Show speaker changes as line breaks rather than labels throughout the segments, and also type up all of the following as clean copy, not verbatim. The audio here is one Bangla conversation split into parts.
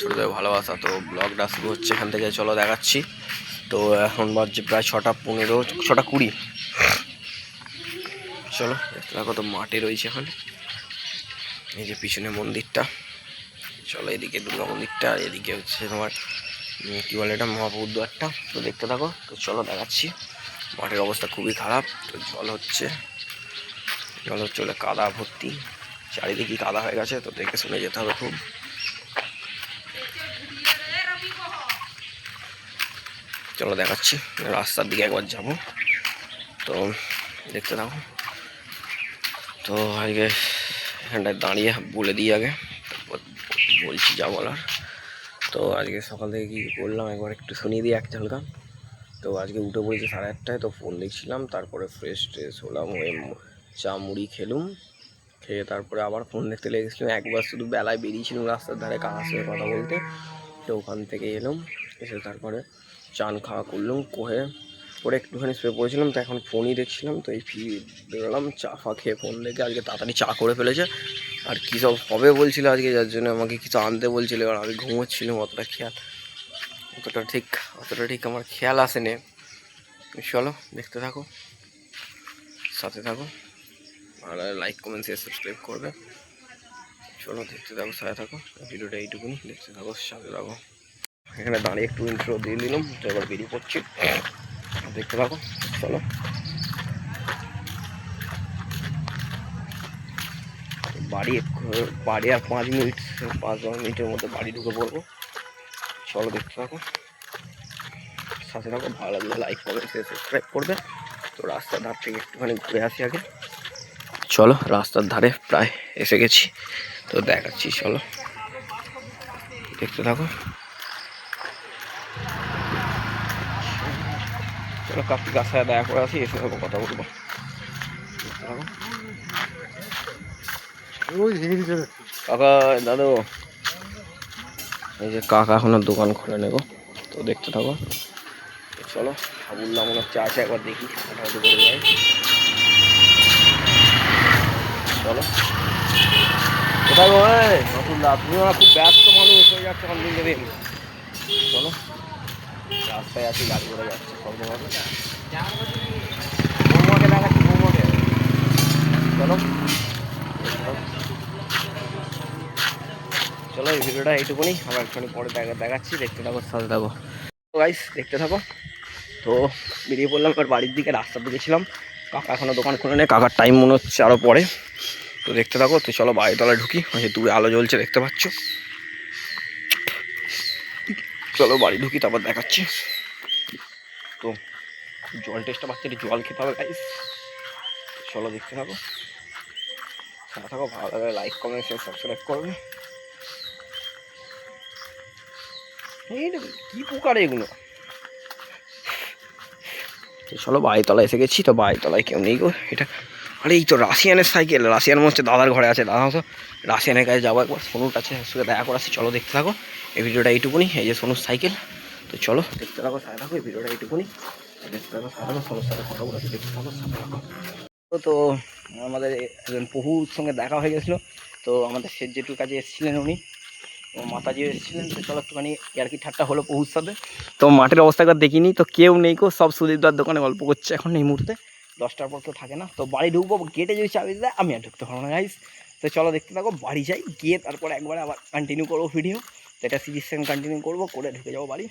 ছোটদের ভালোবাসা। তো ব্লগটা শুরু হচ্ছে এখান থেকে, চলো দেখাচ্ছি। তো এখন বাজছে প্রায় 6:15, 6:20। চলো দেখতে থাকো। তো মাঠে রয়েছে এখন, এই যে পিছনে মন্দিরটা। চলো এদিকে দুর্গা মন্দিরটা, এদিকে হচ্ছে তোমার কী বলে এটা, মহাপ্রভুর দুয়ারটা। তো দেখতে থাকো। তো চলো দেখাচ্ছি। মাঠের অবস্থা খুবই খারাপ। তো জল হচ্ছে চলে কাদা ভর্তি, চারিদিকে কাদা হয়ে গেছে। তো দেখে শুনে যেতে হবে খুব। চলো দেখাচ্ছি, রাস্তার দিকে একবার যাব। তো দেখতে থাকো। তো আজকে এখানটায় দাঁড়িয়ে বলে দিই আগে, তারপর বলছি যা বলার। তো আজকে সকাল থেকে কী করলাম একবার একটু শুনিয়ে দিই একটা হালকা। তো আজকে উঠে পড়েছি 8:30টায়। তো ফোন দেখছিলাম, তারপরে ফ্রেশ ট্রেশ হলাম, হয়ে চা মুড়ি খেলুম। খেয়ে তারপরে আবার ফোন দেখতে লেগেছিলাম। একবার শুধু বেলায় বেরিয়েছিলাম রাস্তার ধারে কাকার সঙ্গে কথা বলতে। তো ওখান থেকে এলাম, এসে তারপরে চান খাওয়া করলাম, করে একটুখানি শুয়ে পড়েছিলাম। তো এখন ফোনই দেখছিলাম। তো এই বেরোলাম চা ফা খেয়ে ফোন দেখে। আজকে তাড়াতাড়ি চা করে ফেলেছে। আর কী সব হবে বলছিল আজকে, যার জন্য আমাকে কিছু আনতে বলছিল। এবার আমি ঘুমোচ্ছিলাম, অতটা ঠিক আমার খেয়াল আসেনি। চলো দেখতে থাকো, সাথে থাকো, আর লাইক কমেন্ট শেয়ার সাবস্ক্রাইব করবে। চলো দেখতে থাকো, সাথে থাকো। ভিডিওটা এইটুকুনি, দেখতে থাকো, সাথে থাকো। এখানে দাঁড়িয়ে একটু ইন্ট্রো দিয়ে দিলাম। তো এবার বেরিয়ে পড়ছি, দেখতে থাকো। চলো বাড়ি আর 5-10 মিনিটের মধ্যে বাড়ি ঢুকে পড়বো। চলো দেখতে থাকো, সাথে থাকো। ভালো লাগলে লাইক কমেন্ট শেয়ার সাবস্ক্রাইব করবে। তো রাস্তার ধার থেকে একটুখানি ঘুরে আসি আগে। চলো রাস্তার ধারে প্রায় এসে গেছি। তো দেখাচ্ছি, চলো দেখতে থাকো। চলো কার্তিকার সাথে দেখা করে আসি, এসে কথা বলবো। কাকা, দাদু, এই যে কাকা এখনো দোকান খুলে নেবো। তো দেখতে থাকো। চলো বললাম মনে হচ্ছে আছে, একবার দেখি হাঁটাহাঁটি করে যাই। চলো কোথায় গো নতুন দা, তুমি খুব ব্যস্ত মানুষ হয়ে যাচ্ছে এখন দিন দিন। চলো রাস্তায় আছি, গাড়ি করে যাচ্ছে বৌমাকে দেখাচ্ছি, বৌমাকে। চলো চলো এই ভিডিওটা এইটুকুনি, আবার একটুখানি পরে দেখাচ্ছি। দেখতে থাকো, সাথে থাকো। তো গাইস দেখতে থাকো। তো বেরিয়ে পড়লাম এবার বাড়ির দিকে। রাস্তার দিকে ছিলাম, কাকা এখনো দোকান খুলে নেই, কাকার টাইম মনে হচ্ছে আরও পরে। তো দেখতে থাকো। তো চলো বাড়িতলায় ঢুকি, দূরে আলো জ্বলছে দেখতে পাচ্ছ। চলো বাড়ি ঢুকি, তারপর দেখাচ্ছি। তো জল টেস্টটা পাচ্ছি, জল খেতে হবে গাইস। চলো দেখতে থাকো, সাথে থাকো। ভালো লাগলে লাইক কমেন্ট শেয়ার সাবস্ক্রাইব করবে। এই কি পোকার এগুলো। তো চলো বাড়িতলায় এসে গেছি। তো বাড়িতলায় কেউ নেই গো। এটা আরে এই তো রাশিয়ানের সাইকেল। রাশিয়ান মনে হচ্ছে দাদার ঘরে আছে। দাদা তো রাশিয়ানের কাছে যাবো একবার, সোনুর কাছে সঙ্গে দেখা করে আসি। চলো দেখতে থাকো, এই ভিডিওটা এইটুকুনি। এই যে সোনুর সাইকেল। তো চলো দেখতে থাকো, সাথে থাকো। এই ভিডিওটা এইটুকুনি, দেখতে থাকো, সাথে থাকো। সোনুর সাথে কথা বলে দেখতে থাকো, সাথে থাকো। তো আমাদের একজন প্রভুর সঙ্গে দেখা হয়ে গেছিলো। তো আমাদের শেঠ জেঠুর কাছে এসেছিলেন উনি, মাতাজি এসেছিলেন। তো চলো একটুখানি আর কি ঠাট্টা হলো প্রভুর সাথে। তো মাঠের অবস্থা একবার দেখিনি। তো কেউ নেই গো, সব সুদীপদার দোকানে গল্প করছে এখন এই মুহূর্তে। 10টার পর কেউ থাকে না। তো বাড়ি ঢুকবো, গেটে যদি চাবি দেয় আমি আর ঢুকতে পারবো না গাইস। তো চলো দেখতে থাকো, বাড়ি যাই, গিয়ে তারপরে একবারে আবার কন্টিনিউ করবো ভিডিও। তো এটা সিরিজ কন্টিনিউ করবো, করে ঢুকে যাবো বাড়ি।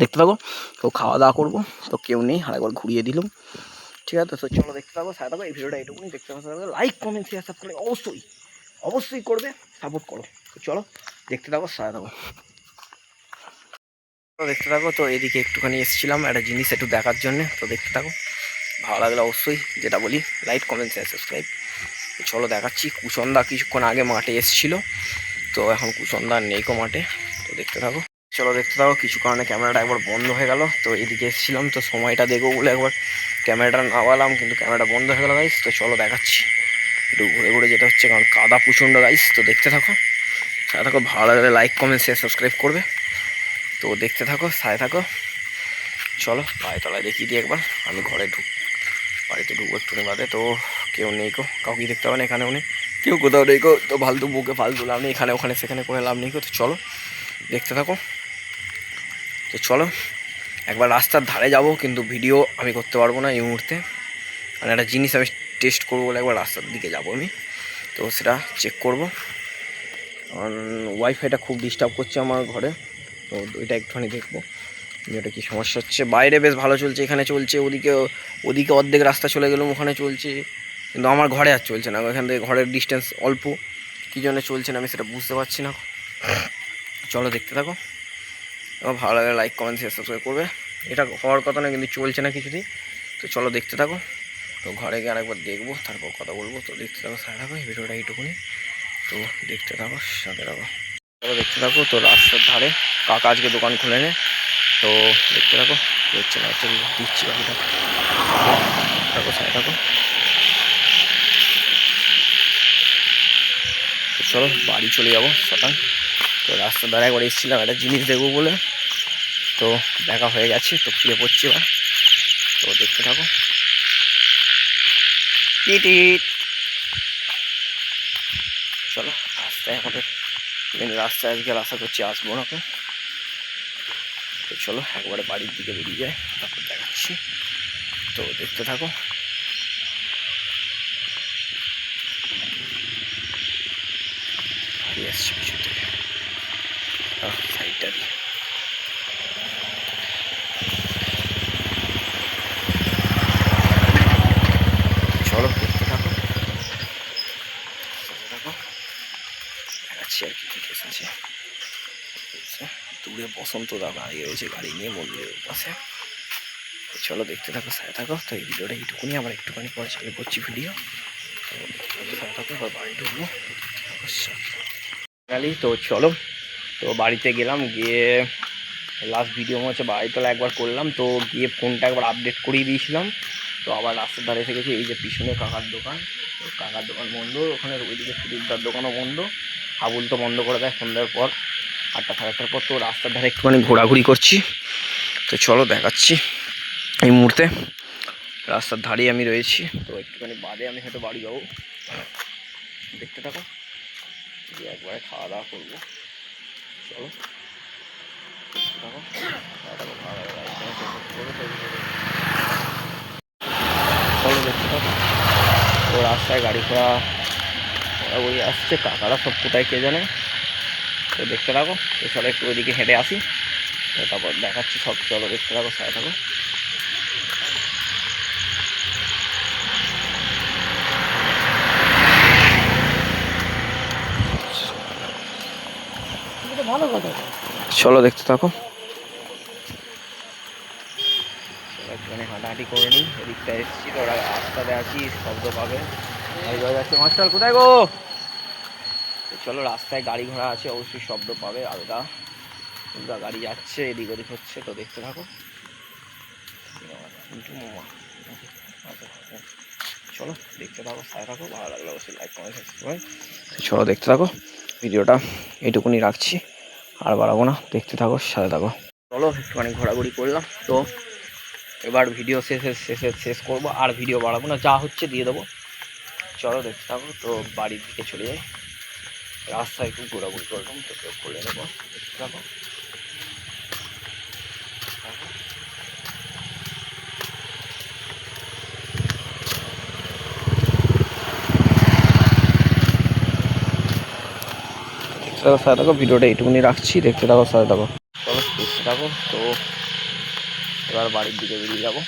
দেখতে থাকো। তো খাওয়া দাওয়া করবো। তো কেউ নেই, আর একবার ঘুরিয়ে দিলাম, ঠিক আছে। তো চলো দেখতে থাকো, সাথে থাকো। এই ভিডিওটা এইটুকুনি, দেখতে থাকো, লাইক কমেন্ট শেয়ার সাবস্ক্রাইব অবশ্যই করবে, সাপোর্ট করো। তো চলো দেখতে থাকো, সাথে থাকো। দেখতে থাকো। তো এদিকে একটুখানি এসেছিলাম একটা জিনিস একটু দেখার জন্য। তো দেখতে থাকো, ভালো লাগলে অবশ্যই যেটা বলি লাইক কমেন্ট শেয়ার সাবস্ক্রাইব। চলো দেখাচ্ছি। কুসন্দা কিছুক্ষণ আগে মাঠে এসেছিল। তো এখন কুসন্দা নেই কো মাঠে। তো দেখতে থাকো। চলো দেখতে থাকো। কিছু কারণে ক্যামেরাটা একবার বন্ধ হয়ে গেল। তো এদিকে এসেছিলাম, তো সময়টা দেখবো বলে একবার ক্যামেরাটা নামালাম, কিন্তু ক্যামেরাটা বন্ধ হয়ে গেল গাইস। তো চলো দেখাচ্ছি। একটু ঘুরে ঘুরে যেতে হচ্ছে, কারণ কাদা প্রচণ্ড গাইস। তো দেখতে থাকো, সাথে থাকো। ভালো লাগলে লাইক কমেন্ট শেয়ার সাবস্ক্রাইব করবে। তো দেখতে থাকো, সাথে থাকো। চলো পায়তলায় দেখিয়ে দিই একবার। আমি বাড়িতে ঢুকবো একটু বাদে। তো কেউ নেই গো, কাউকে দেখতে হবে না এখানে, উনি কেউ কোথাও নেই গো। তো ফালতু বুকে ফালতু লাভ নেই, এখানে ওখানে সেখানে করে লাভ নেই গো। তো চলো দেখতে থাকো। তো চলো একবার রাস্তার ধারে যাব, কিন্তু ভিডিও আমি করতে পারবো না এই মুহূর্তে, মানে একটা জিনিস আমি টেস্ট করবো বলে একবার রাস্তার দিকে যাব আমি। তো সেটা চেক করব, কারণ ওয়াইফাইটা খুব ডিস্টার্ব করছে আমার ঘরে। তো ওইটা একটুখানি দেখবো যে ওটা কী সমস্যা হচ্ছে। বাইরে বেশ ভালো চলছে, এখানে চলছে, ওদিকে ওদিকে অর্ধেক রাস্তা চলে গেলাম, ওখানে চলছে, কিন্তু আমার ঘরে আর চলছে না। এখান থেকে ঘরের ডিস্টেন্স অল্প, কী জন্য চলছে না আমি সেটা বুঝতে পারছি না। চলো দেখতে থাকো, আমার ভালো লাগে লাইক কমেন্ট শেয়ার সাবস্ক্রাইব করবে। এটা হওয়ার কথা না, কিন্তু চলছে না কিছুতেই। তো চলো দেখতে থাকো। তো ঘরে গিয়ে আরেকবার দেখবো, তারপর কথা বলবো। তো দেখতে থাকো, সাথে থাকো, এই ভিডিওটা এইটুকুনি। তো দেখতে থাকো, সাথে থাকো, চলো দেখতে থাকো। তো রাস্তার ধারে কাকা আজকে দোকান খুলে নে। তো দেখতে থাকো কী হচ্ছে না হচ্ছে, দিচ্ছি বাকিটা। থাকো, সাথে থাকো। তো চলো বাড়ি চলে যাবো সকাল। তো রাস্তার ধারে একবার এসেছিলাম একটা জিনিস দেখবো বলে, তো দেখা হয়ে গেছে। তো ফিরে পড়ছি এবার। তো দেখতে থাকো। টিটিট। চলো রাস্তায় আমাদের মেন রাস্তায় আজকে আশা করছি আসবো না। তো চলো একবারে বাড়ির দিকে বেরিয়ে যায়, তারপর দেখাচ্ছি। তো দেখতে থাকো। গাড়ি আসছে পিছন থেকে, সাইডটা দিয়ে। চলো দেখতে থাকো, দেখো দেখাচ্ছি আর কি কেস আছে। দূরে বসন্ত দা দাঁড়িয়ে রয়েছে গাড়ি নিয়ে মন্দিরের পাশে। চলো দেখতে থাকো, সাথে থাকো। তো এই ভিডিওটা এইটুকুনি, আবার একটুখানি পরে চালু করছি ভিডিও। তো সাথে থাকো, এবার বাড়ি ঢুকবো। তো চলো, তো বাড়িতে গেলাম, গিয়ে লাস্ট ভিডিও মনে হচ্ছে বাড়িতলা একবার করলাম। তো গিয়ে ফোনটা একবার আপডেট করিয়ে দিয়েছিলাম। তো আবার রাস্তার ধারে এসে গেছি, এই যে পিছনে কাকার দোকান। তো কাকার দোকান বন্ধ, ওখানে ওইদিকে সুদীপদার দোকানও বন্ধ। হাবুল তো বন্ধ করে দেয় সন্ধ্যার পর, 8টা সাড়ে 8টার পর। তো রাস্তার ধারে একটুখানি ঘোরাঘুরি করছি। তো চলো দেখাচ্ছি। এই মুহূর্তে রাস্তার ধারেই আমি রয়েছি। তো একটুখানি বাদে আমি হয়তো বাড়ি যাবো, দেখতে থাকো। গিয়ে একবারে খাওয়া দাওয়া করবো। চলো দেখো, চলো দেখতে থাকো। তো রাস্তায় গাড়ি ঘোড়া ওই আসছে, কাকারা সব কোথায় কে জানে। তো দেখতে থাকো। তো চলো একটু ওইদিকে হেঁটে আসি, তারপর দেখাচ্ছি সব। চলো দেখতে থাকো, সাথে থাকো। ভালো কথা, চলো দেখতে থাকো। একটুখানি হাঁটাহাঁটি করে নিই, এদিকটা এসেছি তো, ওরা রাস্তাতে আছি, শব্দ পাবে। যাচ্ছে মাস্টার কোথায় গো। চলো রাস্তায় গাড়ি ঘোড়া আছে, অবশ্যই শব্দ পাবে, আলগা আলগা গাড়ি যাচ্ছে, এদিক ওদিক হচ্ছে। তো দেখতে থাকো। চলো দেখতে থাকো, সাথে থাকো। ভালো লাগলে অবশ্যই লাইক কমেন্ট সাবস্ক্রাইব। চলো দেখতে থাকো, ভিডিওটা এইটুকুনি রাখছি, আর বাড়াবো না। দেখতে থাকো, সাথে থাকো। চলো একটুখানি ঘোরাঘুরি করলাম। তো এবার ভিডিও শেষ করবো, আর ভিডিও বাড়াবো না, যা হচ্ছে দিয়ে দেবো। চলো দেখতে থাকো। তো বাড়ির দিকে চলে যাই, রাস্তায় একটু ঘোরাঘুরি করলাম, তো করে নেবো। দেখতে থাকো। সাথে থাকো, ভিডিওটা এইটুকুনি রাখছি, দেখতে থাকো, সাথে থাকো। চলো দেখতে থাকো। তো এবার বাড়ির দিকে বেরিয়ে যাবো।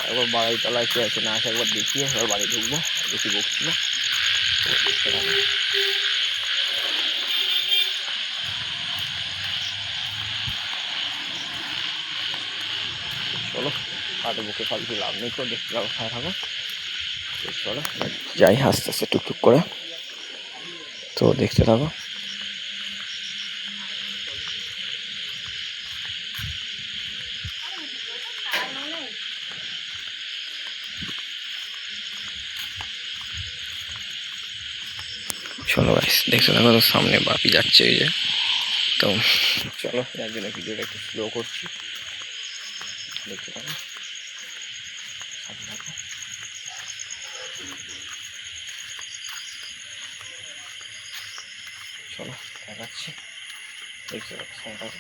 একবার বাড়ি তলায় কে আছে না আছে একবার দেখিয়ে এবার বাড়ি ঢুকবো, বেশি বকছি না। দেখতে থাকো। চলো কাটে বুকে ফালতু লাভ নেই, তো দেখতে থাকো, সাথে থাকো। চলো যাই আস্তে আস্তে টুকটুক করে। তো দেখতে থাকো। চলো গাইস দেখতে থাকো। তো সামনে বাপি যাচ্ছে এই যে। তো চলো যার জন্য ভিডিওটা একটু স্লো করছি, দেখতে থাকো, সাথে থাকো। চলো দেখাচ্ছি। দেখতে থাকো সঙ্গে থাকো।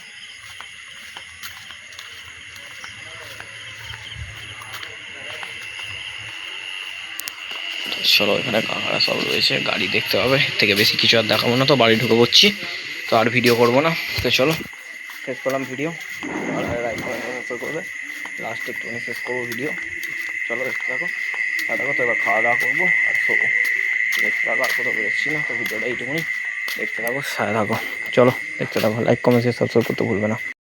চলো এখানে কাকারা সব রয়েছে, গাড়ি দেখতে হবে, এর থেকে বেশি কিছু আর দেখাবো না, তো বাড়ি ঢুকে পড়ছি, তো আর ভিডিও করবো না। তো চলো শেষ করলাম ভিডিও, আর লাইক কমেন্ট করবে, লাস্টে একটুখানি শেষ করবো ভিডিও। চলো দেখতে থাকো, দেখো তো এবার খাওয়া দাওয়া করবো আর শোবো। দেখতে থাকো, আর কোথাও বেরোচ্ছি না, তো ভিডিওটা এইটুকুনি, দেখতে থাকো, সাথে থাকো। চলো দেখতে থাকো, লাইক কমেন্ট সাবস্ক্রাইব করতে ভুলবে না।